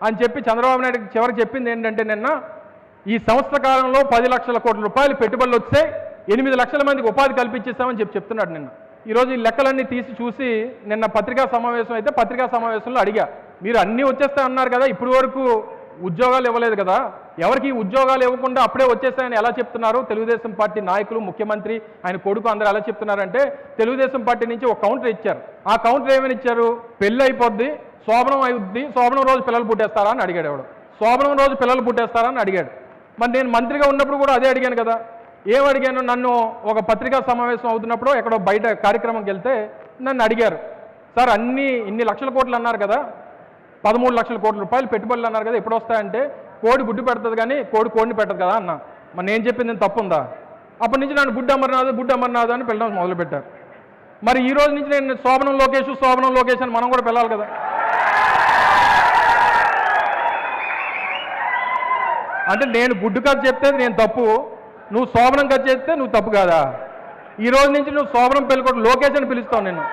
అని చెప్పి చంద్రబాబు నాయుడు చివరికి చెప్పింది ఏంటంటే నిన్న ఈ సంవత్సర కాలంలో 10 లక్షల కోట్ల రూపాయలు పెట్టుబడులు వస్తే 8 లక్షల మందికి ఉపాధి కల్పించేస్తామని చెప్తున్నాడు నిన్న. ఈరోజు ఈ లెక్కలన్నీ తీసి చూసి నిన్న పత్రికా సమావేశం అయితే పత్రికా సమావేశంలో అడిగా, మీరు అన్నీ వచ్చేస్తాయి అన్నారు కదా, ఇప్పటి వరకు ఉద్యోగాలు ఇవ్వలేదు కదా, ఎవరికి ఉద్యోగాలు ఇవ్వకుండా అప్పుడే వచ్చేస్తాయని ఎలా చెప్తున్నారు? తెలుగుదేశం పార్టీ నాయకులు, ముఖ్యమంత్రి, ఆయన కొడుకు అందరూ ఎలా చెప్తున్నారంటే తెలుగుదేశం పార్టీ నుంచి ఒక కౌంటర్ ఇచ్చారు. ఆ కౌంటర్ ఏమని ఇచ్చారు? పెళ్ళి అయిపోద్ది, శోభనం అయిద్ది, శోభనం రోజు పిల్లలు పుట్టేస్తారా అని అడిగాడు. ఎవడు శోభనం రోజు పిల్లలు పుట్టేస్తారా అని అడిగాడు. మరి నేను మంత్రిగా ఉన్నప్పుడు కూడా అదే అడిగాను కదా. ఏమడిగాను? నన్ను ఒక పత్రికా సమావేశం అవుతున్నప్పుడు ఎక్కడో బయట కార్యక్రమంకి వెళ్తే నన్ను అడిగారు, సార్ ఇన్ని లక్షల కోట్లు అన్నారు కదా, 13 లక్షల కోట్ల రూపాయలు పెట్టుబడులు అన్నారు కదా, ఎప్పుడు వస్తాయంటే కోడి గుడ్డు పెడుతుంది కానీ కోడిని పెట్టదు కదా అన్నా. మరి నేను చెప్పింది నేను తప్పు ఉందా? అప్పటి నుంచి నన్ను గుడ్డు అమర్నాథ్ అని పిల్లడం మొదలుపెట్టారు. మరి ఈ రోజు నుంచి నేను శోభనం లోకేష్ అని మనం కూడా పిలవాలి కదా. అంటే నేను గుడ్డు కథ చెప్తే నేను తప్పు, నువ్వు శోభనం కథ చెప్తే నువ్వు తప్పు కాదా? ఈ రోజు నుంచి నువ్వు శోభనం పెళ్ళికొట్టు లోకేష్ అని పిలుస్తావు. నేను